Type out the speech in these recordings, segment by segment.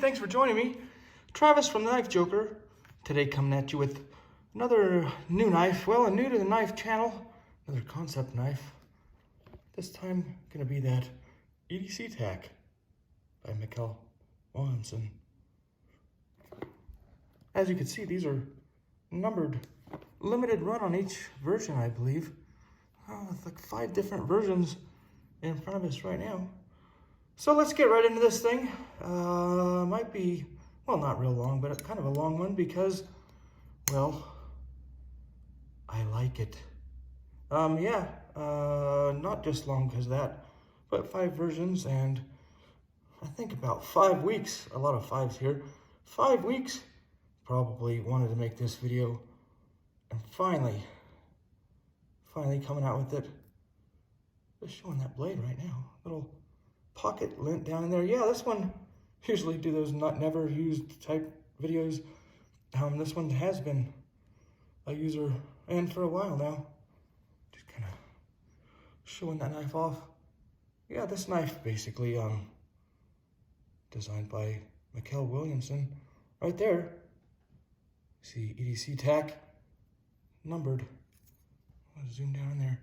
thanks for joining me. Travis from the Knife Joker. Today coming at you with another new knife. Well, a new to the knife channel. Another Kansept knife. This time gonna be that EDC Tac by Williamson. As you can see, these are numbered, limited run on each version, I believe. Oh, it's like 5 different versions in front of us right now. So let's get right into this thing. Might be, well, not real long, but kind of a long one because, well, I like it. Not just long because of that, but 5 versions and I think about 5 weeks, a lot of 5s here. 5 weeks, probably wanted to make this video and finally coming out with it. Just showing that blade right now, little pocket lint down in there. Yeah, this one, usually do those never used type videos. This one has been a user and for a while now. Just kind of showing that knife off. Yeah, this knife basically designed by Williamson. Right there, see EDC Tac, numbered. I'll zoom down in there.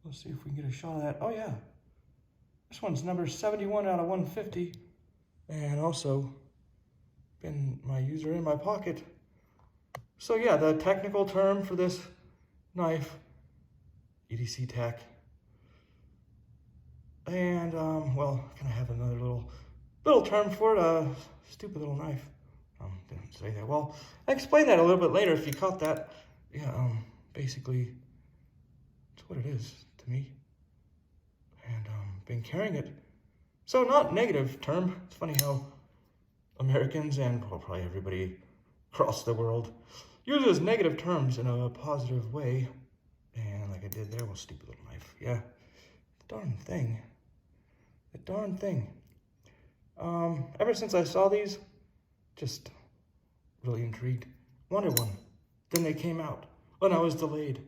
Let's see if we can get a shot of that. Oh yeah. This one's number 71 out of 150, and also been my user in my pocket. So yeah, the technical term for this knife, EDC Tac. And well, can I have another little term for it? Stupid little knife. Didn't say that. Well, I explained that a little bit later if you caught that. Yeah, basically, it's what it is to me. And been carrying it. So not negative term. It's funny how Americans and well, probably everybody across the world uses negative terms in a positive way. And like I did there, well, stupid little knife. Yeah, the darn thing. The darn thing. Ever since I saw these, just really intrigued. Wanted one. Then they came out. When I was delayed.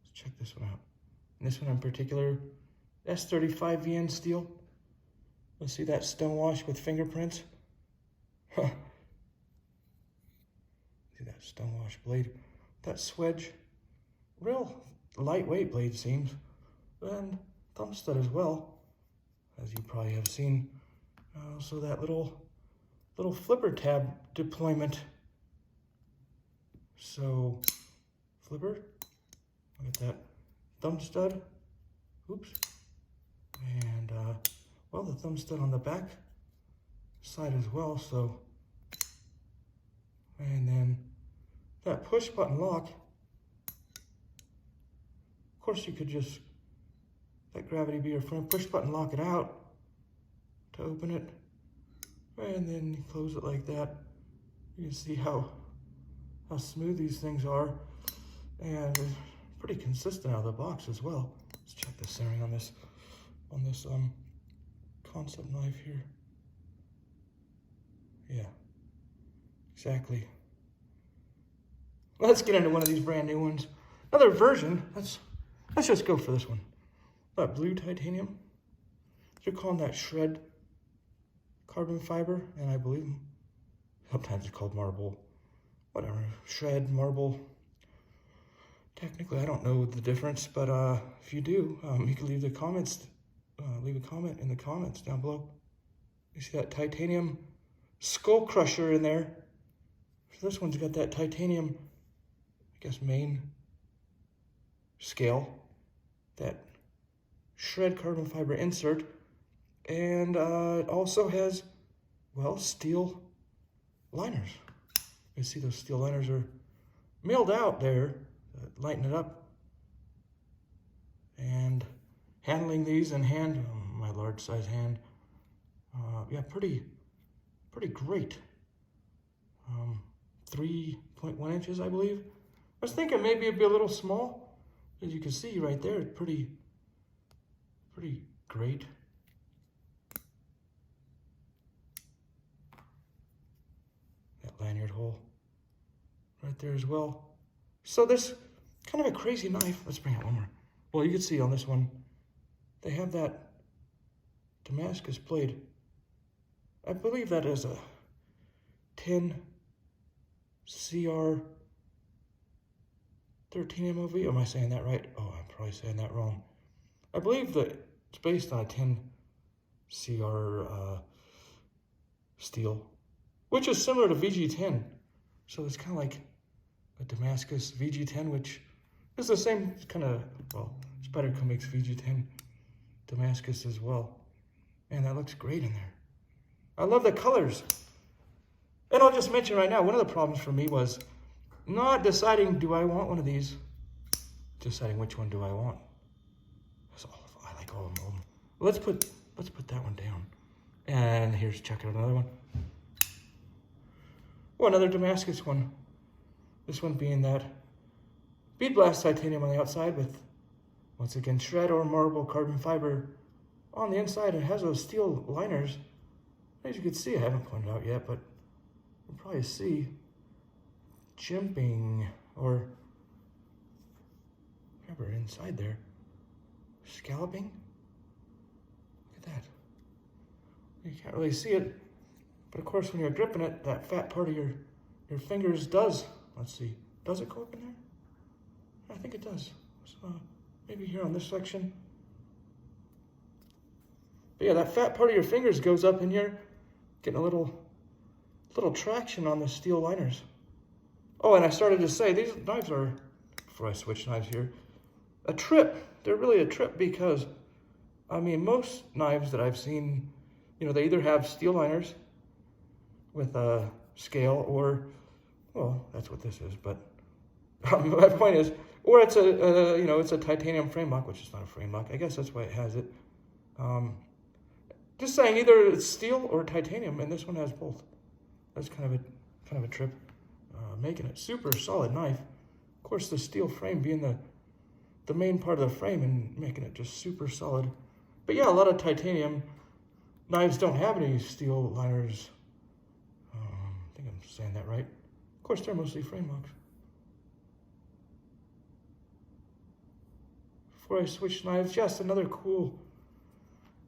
Let's check this one out. And this one in particular, S35 VN steel. Let's see that stonewash with fingerprints. Huh. See that stonewash blade. That swedge. Real lightweight blade seems. And thumb stud as well, as you probably have seen. So that little flipper tab deployment. So flipper. Look at that. Thumb stud, oops, and well, the thumb stud on the back side as well, so, and then that push button lock, of course you could just let gravity be your friend, push button lock it out to open it, and then you close it like that. You can see how smooth these things are, and pretty consistent out of the box as well. Let's check the centering on this Kansept knife here. Yeah, exactly. Let's get into one of these brand new ones. Another version. Let's just go for this one. That blue titanium. They're calling that shred carbon fiber, and I believe sometimes it's called marble. Whatever, shred, marble. Technically, I don't know the difference, but if you do, you can leave a comment in the comments down below. You see that titanium skull crusher in there. So this one's got that titanium, I guess, main scale, that shred carbon fiber insert, and it also has, well, steel liners. You see those steel liners are milled out there. Lighten it up, and handling these in hand, my large size hand, yeah, pretty great. 3.1 inches, I believe. I was thinking maybe it'd be a little small. As you can see right there, it's pretty great. That lanyard hole right there as well. So this kind of a crazy knife. Let's bring out one more. Well, you can see on this one, they have that Damascus blade I believe that is a 10 CR 13 MOV. Am I saying that right? Oh, I'm probably saying that wrong. I believe that it's based on a 10 CR steel, which is similar to VG10. So it's kind of like a Damascus VG10, which is the same kind of, well, Spyderco makes VG10 Damascus as well. Man, that looks great in there. I love the colors. And I'll just mention right now, one of the problems for me was not deciding, do I want one of these? Deciding which one do I want. I like all of them. Let's put that one down. And here's, check out another one. Oh, another Damascus one. This one being that bead blast titanium on the outside with, once again, shred or marble carbon fiber on the inside. It has those steel liners. As you can see, I haven't pointed out yet, but you'll probably see jimping or whatever inside there. Scalloping. Look at that. You can't really see it, but of course when you're gripping it, that fat part of your fingers does. Let's see. Does it go up in there? I think it does. So maybe here on this section. But yeah, that fat part of your fingers goes up in here, getting a little traction on the steel liners. Oh, and I started to say, these knives are, before I switch knives here, a trip. They're really a trip because, I mean, most knives that I've seen, you know, they either have steel liners with a scale or, well, that's what this is, but my point is, or it's a, you know, it's a titanium frame lock, which is not a frame lock. I guess that's why it has it. Just saying, either it's steel or titanium, and this one has both. That's kind of a trip, making it super solid knife. Of course, the steel frame being the main part of the frame and making it just super solid. But yeah, a lot of titanium knives don't have any steel liners. I think I'm saying that right. Of course, they're mostly frame locks. Before I switch knives, just another cool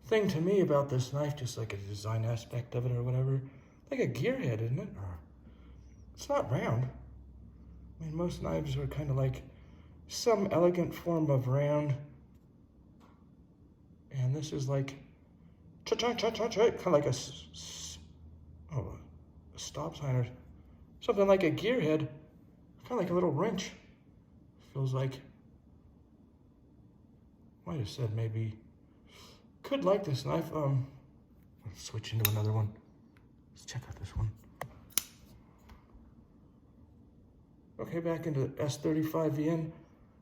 thing to me about this knife, just like a design aspect of it or whatever, like a gearhead, isn't it? Or, it's not round. I mean, most knives are kind of like some elegant form of round. And this is like, kind of like a stop sign or something like a gearhead, kind of like a little wrench. Feels like, might have said maybe, could like this knife. Let's switch into another one. Let's check out this one. Okay, back into S35VN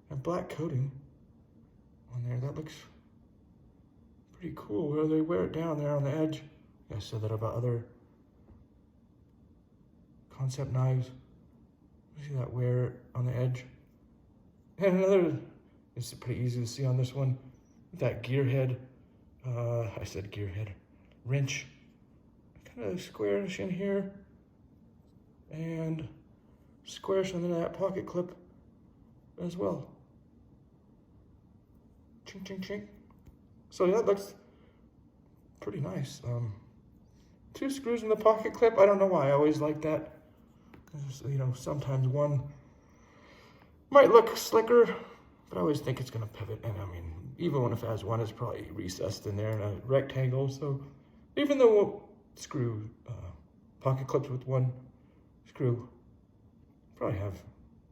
and black coating on there. That looks pretty cool where they wear it down there on the edge. I said that about other Kansept knives. You see that wear on the edge. And another, it's pretty easy to see on this one, that gearhead. I said gearhead. Wrench. Kind of squarish in here. And squarish under that pocket clip as well. Chink, chink, chink. So that looks pretty nice. 2 screws in the pocket clip. I don't know why. I always like that. You know, sometimes one might look slicker, but I always think it's going to pivot. And I mean, even if it has one, it's probably recessed in there in a rectangle. So even though screw pocket clips with one screw probably have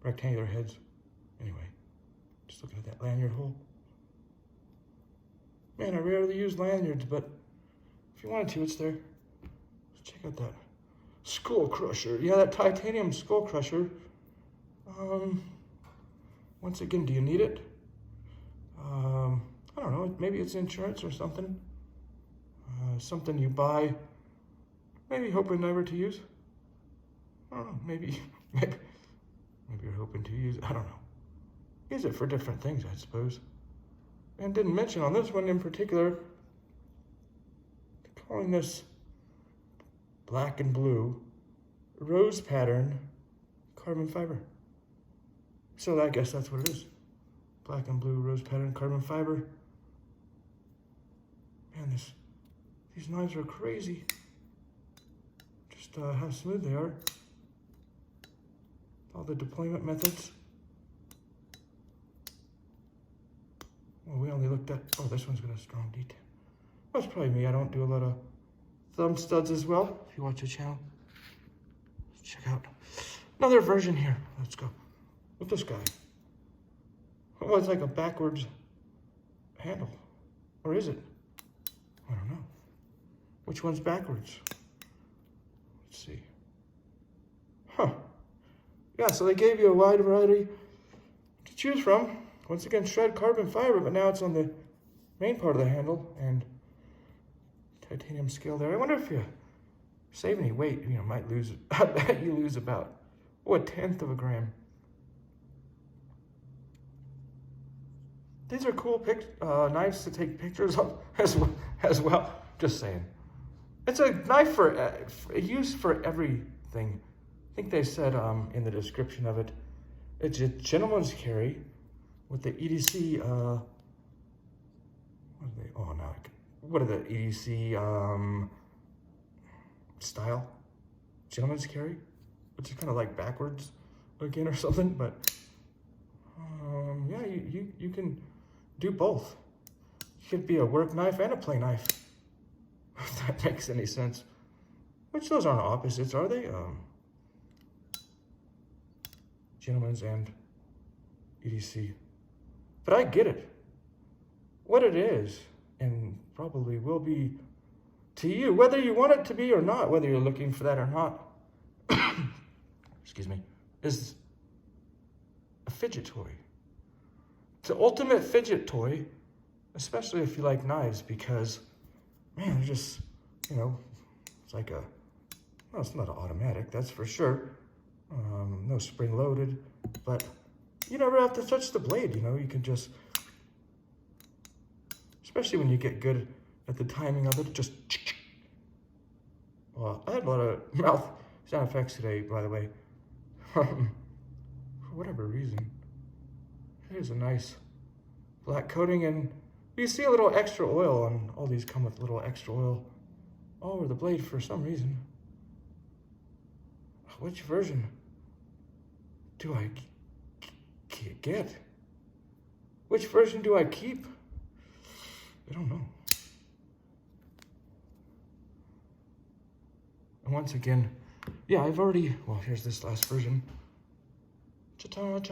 rectangular heads. Anyway, just looking at that lanyard hole. Man, I rarely use lanyards, but if you wanted to, it's there. Let's check out that skull crusher. Yeah, that titanium skull crusher. Once again, do you need it? I don't know, maybe it's insurance or something. Something you buy, maybe hoping never to use. I don't know, maybe you're hoping to use it, I don't know. Use it for different things, I suppose. And didn't mention on this one in particular, calling this black and blue rose pattern carbon fiber. So I guess that's what it is. Black and blue rose pattern carbon fiber. Man, these knives are crazy. Just how smooth they are. All the deployment methods. Well, we only looked at, oh, this one's got a strong detail. That's probably me. I don't do a lot of thumb studs as well. If you watch the channel, check out another version here. Let's go with this guy. Oh, it's like a backwards handle. Or is it? I don't know. Which one's backwards? Let's see. Huh. Yeah, so they gave you a wide variety to choose from. Once again, shred carbon fiber, but now it's on the main part of the handle and titanium scale there. I wonder if you save any weight, you know, might lose, I bet you lose about, oh, 1/10 of a gram. These are cool knives to take pictures of as well. Just saying. It's a knife for use for everything. I think they said in the description of it, it's a gentleman's carry with the EDC, what are the EDC style? Gentleman's carry? Which is kind of like backwards again or something, but yeah, you can do both. You could be a work knife and a play knife, if that makes any sense. Which those aren't opposites, are they? Gentleman's and EDC. But I get it. What it is, and probably will be to you, whether you want it to be or not, whether you're looking for that or not, excuse me, is a fidget toy. It's the ultimate fidget toy, especially if you like knives, because, man, they're just, you know, it's like a, well, it's not an automatic, that's for sure. No spring loaded, but you never have to touch the blade, you know, you can just, especially when you get good at the timing of it, just, well, I had a lot of mouth sound effects today, by the way, for whatever reason. Here's a nice black coating, and you see a little extra oil, and all these come with little extra oil all over the blade for some reason. Which version do I get? Which version do I keep? I don't know. And once again, yeah, I've already, well, here's this last version. Well, it's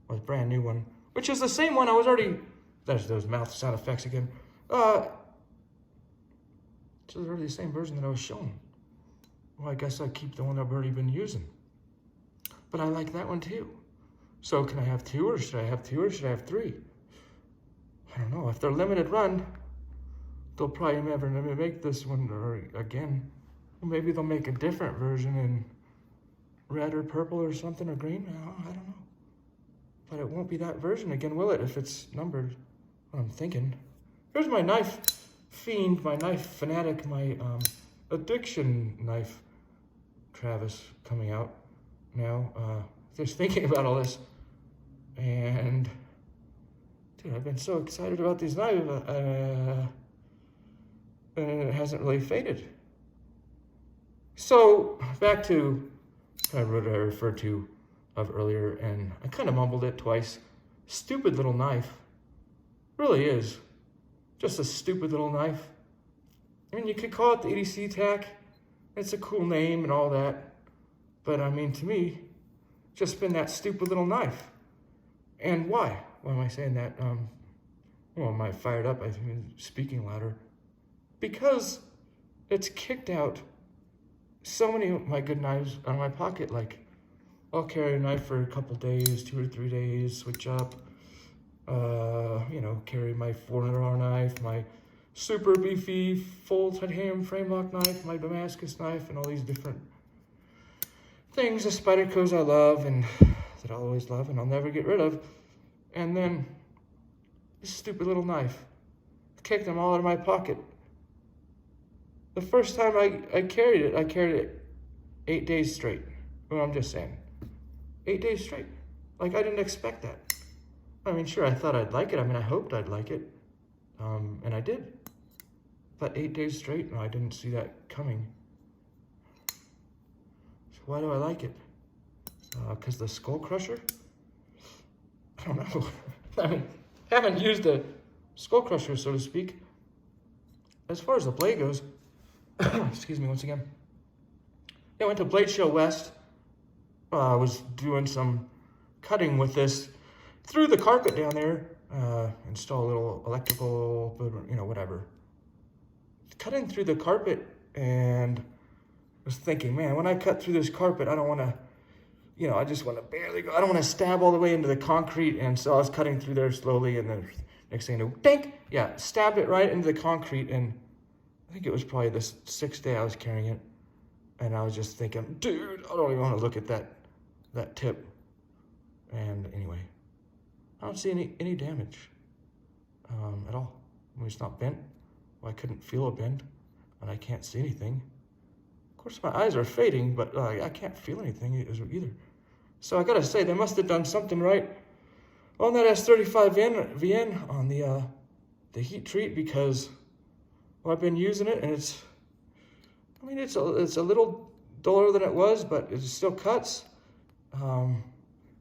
a brand new one, which is the same one I was already, there's those mouth sound effects again. It's already the same version that I was showing. Well, I guess I keep the one I've already been using. But I like that one too. So can I have two, or should I have two, or should I have three? I don't know. If they're limited run, they'll probably never make this one or again. Or maybe they'll make a different version in red or purple or something, or green. I don't know. But it won't be that version again, will it, if it's numbered? I'm thinking. Here's my knife fiend, my knife fanatic, my addiction knife Travis coming out now. Just thinking about all this, and dude, I've been so excited about these knives, and it hasn't really faded. So back to what I referred to of earlier, and I kind of mumbled it twice. Stupid little knife, really is just a stupid little knife. I mean, you could call it the EDC Tac. It's a cool name and all that, but I mean, to me, just been that stupid little knife. And why? Why am I saying that? Well, am I fired up? I think I'm speaking louder. Because it's kicked out so many of my good knives out of my pocket. Like, I'll carry a knife for a couple days, 2 or 3 days, switch up. You know, carry my 400R knife, my super beefy full titanium frame lock knife, my Damascus knife, and all these different things, the Spydercos I love and that I'll always love and I'll never get rid of. And then this stupid little knife, kicked them all out of my pocket. The first time I carried it 8 days straight. Well, I'm just saying, 8 days straight. Like, I didn't expect that. I mean, sure, I thought I'd like it. I mean, I hoped I'd like it. And I did. But 8 days straight, no, I didn't see that coming. Why do I like it? Because the Skull Crusher? I don't know. I mean, haven't used a Skull Crusher, so to speak. As far as the blade goes, excuse me once again. Yeah, I went to Blade Show West. I was doing some cutting with this through the carpet down there. Install a little electrical, you know, whatever. Cutting through the carpet, and was thinking, man, when I cut through this carpet, I don't want to, you know, I just want to barely go. I don't want to stab all the way into the concrete. And so I was cutting through there slowly, and then next thing you know, dink, yeah, stabbed it right into the concrete. And I think it was probably the 6th day I was carrying it. And I was just thinking, dude, I don't even want to look at that tip. And anyway, I don't see any damage at all. I mean, it's not bent. Well, I couldn't feel a bend, and I can't see anything. Of course, my eyes are fading, but I can't feel anything either. So I gotta say, they must have done something right on that S35VN on the heat treat, because well, I've been using it, and it's a little duller than it was, but it still cuts.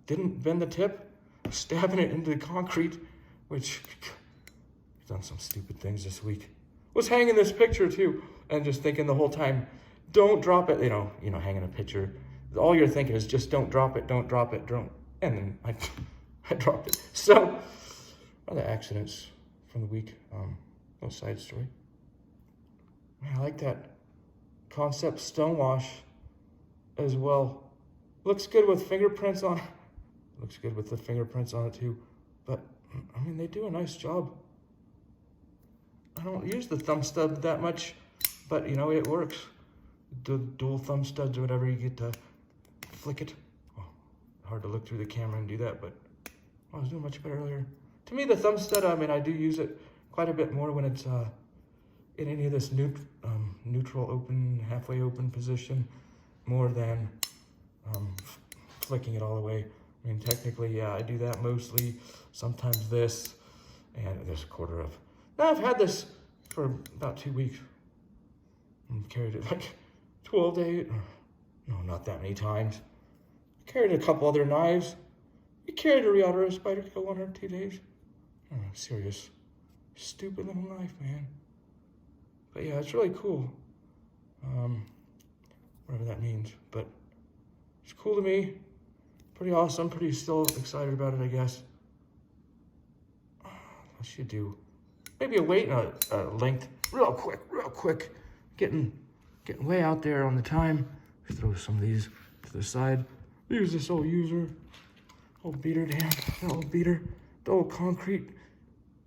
Didn't bend the tip, stabbing it into the concrete, which I've done some stupid things this week. Was hanging this picture too, and just thinking the whole time, don't drop it. You know, hanging a picture. All you're thinking is just don't drop it, don't drop it, don't. And then I dropped it. So, other accidents from the week. No side story. Man, I like that Kansept stonewash as well. Looks good with fingerprints on. Looks good with the fingerprints on it too. But I mean, they do a nice job. I don't use the thumb stud that much, but you know, it works. The dual thumb studs or whatever, you get to flick it. Oh, hard to look through the camera and do that, but I was doing much better earlier. To me, the thumb stud, I mean, I do use it quite a bit more when it's in any of this neutral open, halfway open position, more than flicking it all the way. I mean, technically, yeah, I do that mostly. Sometimes this, and this quarter of. Now, I've had this for about 2 weeks. And carried it like 12 days. No, not that many times. Carried a couple other knives. We carried a Riata Spider Kill 1 or 2 days. Oh, serious. Stupid little knife, man. But yeah, it's really cool. Whatever that means. But it's cool to me. Pretty awesome. Pretty still excited about it, I guess. What should do? Maybe a weight and a length. Real quick. Getting way out there on the time. Throw some of these to the side. Use this old beater down. The old beater. The old concrete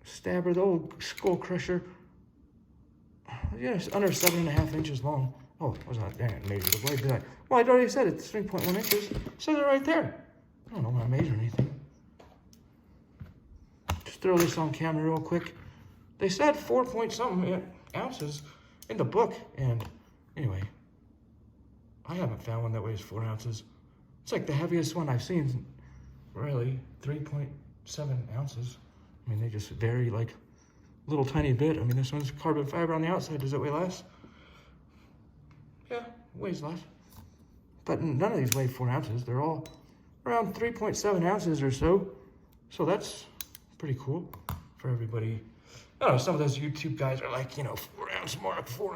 stabber. The old skull crusher. Yeah, it's under 7.5 inches long. Oh, it was not, dang it, measured the blade, did I? Well, I'd already said it's 3.1 inches. It says it right there. I don't know when I measure anything. Just throw this on camera real quick. They said 4-point-something ounces in the book, and anyway, I haven't found one that weighs 4 ounces. It's like the heaviest one I've seen, really, 3.7 ounces. I mean, they just vary like a little tiny bit. I mean, this one's carbon fiber on the outside. Does it weigh less? Yeah, it weighs less. But none of these weigh 4 ounces. They're all around 3.7 ounces or so. So that's pretty cool for everybody. I don't know, some of those YouTube guys are like, you know, 4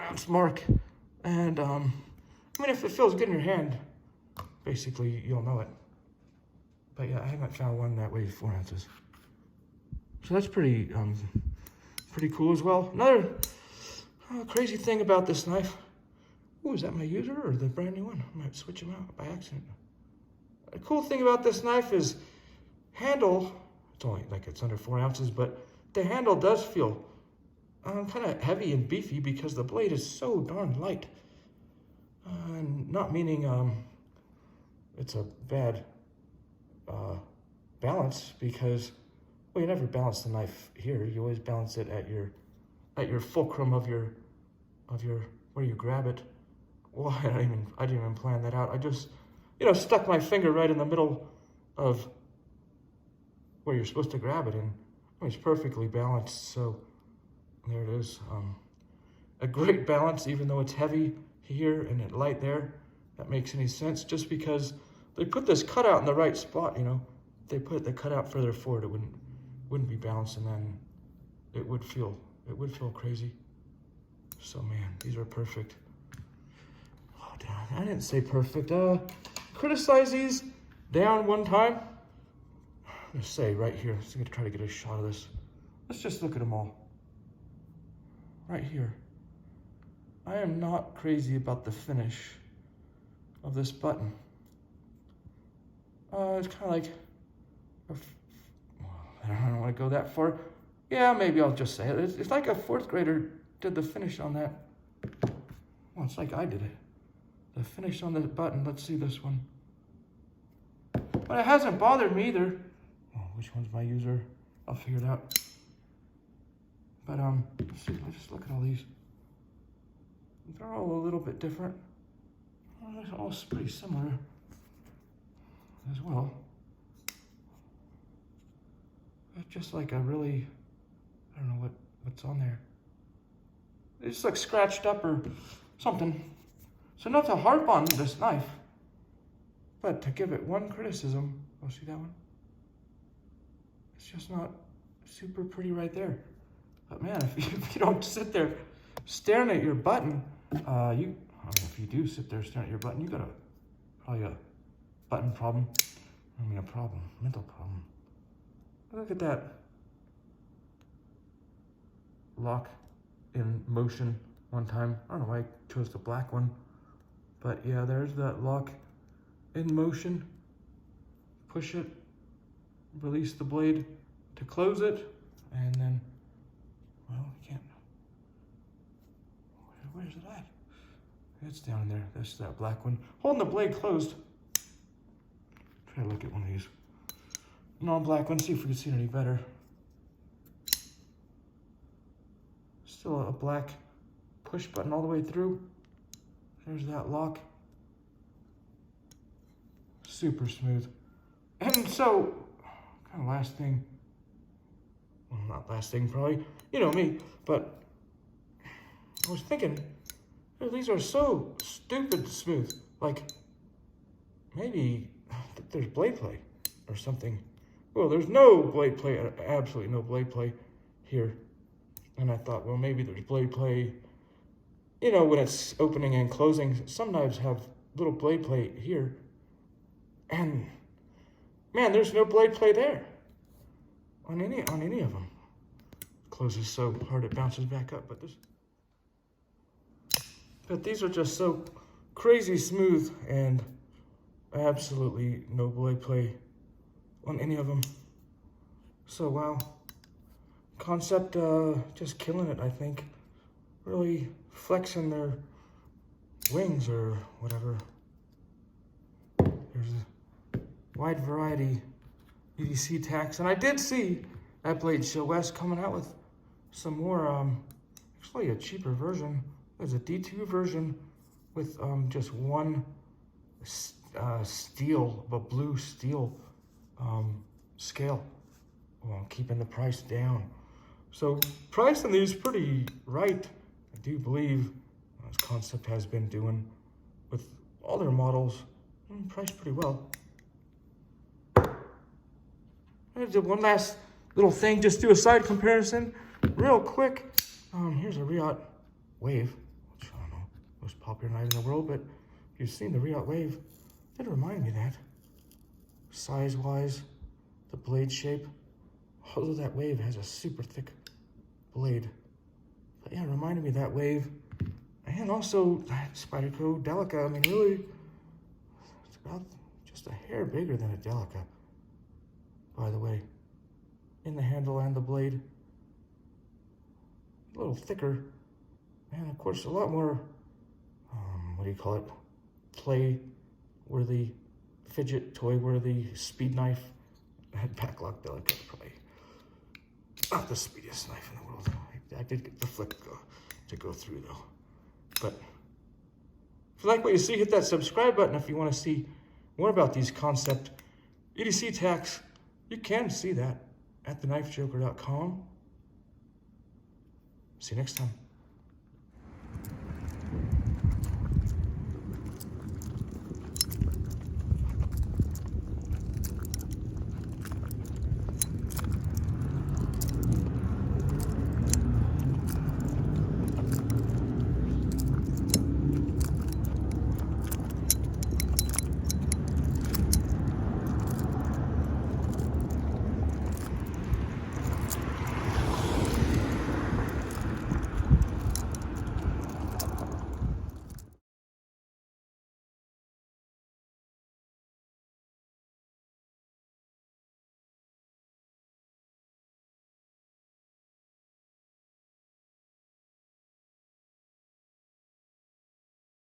ounce mark. And, I mean, if it feels good in your hand, basically, you'll know it. But yeah, I haven't found one that weighs 4 ounces. So that's pretty cool as well. Another crazy thing about this knife. Oh, is that my user or the brand new one? I might switch them out by accident. The cool thing about this knife is handle. It's only like it's under 4 ounces, but the handle does feel kind of heavy and beefy because the blade is so darn light. Not meaning it's a bad balance, because well, you never balance the knife here. You always balance it at your fulcrum of your where you grab it. Well, I didn't even plan that out. I just, you know, stuck my finger right in the middle of where you're supposed to grab it, and it's perfectly balanced. So there it is. A great balance, even though it's heavy here and light there. that makes any sense, just because they put this cutout in the right spot, you know. If they put the cutout further forward, it wouldn't be balanced, and then it would feel crazy. So man, these are perfect. Oh, damn, I didn't say perfect. Criticize these down one time. I'm gonna say right here, I'm gonna try to get a shot of this. Let's just look at them all. Right here. I am not crazy about the finish of this button. It's kind of like, I don't want to go that far. Yeah, maybe I'll just say it. It's like a 4th grader did the finish on that. Well, it's like I did it. The finish on the button. Let's see this one. But it hasn't bothered me either. Oh, which one's my user? I'll figure it out. But let's see. Let's just look at all these. They're all a little bit different. They're all pretty similar as well. It's just like a really, I don't know what's on there. They just look scratched up or something. So not to harp on this knife, but to give it one criticism. Oh, see that one? It's just not super pretty right there. But man, if you don't sit there staring at your button, if you do sit there staring at your button, you got probably a button problem. I mean, a problem, mental problem. Look at that lock in motion one time. I don't know why I chose the black one, but yeah, there's that lock in motion. Push it, release the blade to close it, and then, well, you can't. Where's it at? It's down in there. That's that black one. Holding the blade closed. Try to look at one of these non-black ones, see if we can see it any better. Still a black push button all the way through. There's that lock. Super smooth. And so, kind of last thing. Well, not last thing, probably. You know me, but I was thinking, these are so stupid smooth. Like, maybe there's blade play or something. Well, there's no blade play, absolutely no blade play here. And I thought, well, maybe there's blade play, you know, when it's opening and closing. Some knives have little blade play here. And, man, there's no blade play there on any of them. Closes so hard it bounces back up, but these are just so crazy smooth and absolutely no blade play on any of them. So wow, Kansept just killing it, I think. Really flexing their wings or whatever. There's a wide variety EDC Tacs, and I did see at Blade Show West coming out with some more, actually a cheaper version. There's a D2 version with just one steel, a blue steel scale, well, keeping the price down. So price on these pretty right, I do believe, as Kansept has been doing with all their models, priced pretty well. I did one last little thing, just do a side comparison real quick. Here's a Riot Wave, which I don't know, most popular knife in the world, but if you've seen the Riot Wave, it did remind me of that. Size-wise, the blade shape, although that Wave has a super thick blade. But yeah, it reminded me of that Wave. And also that Spyderco Delica. I mean, really, it's about just a hair bigger than a Delica, by the way, in the handle and the blade. A little thicker, and of course a lot more, what do you call it, play-worthy, fidget toy-worthy speed knife. Backlock Delica, probably not the speediest knife in the world. I did get the flick to go through though. But if you like what you see, hit that subscribe button. If you want to see more about these Kansept EDC Tacs, you can see that at thenifejoker.com. See you next time.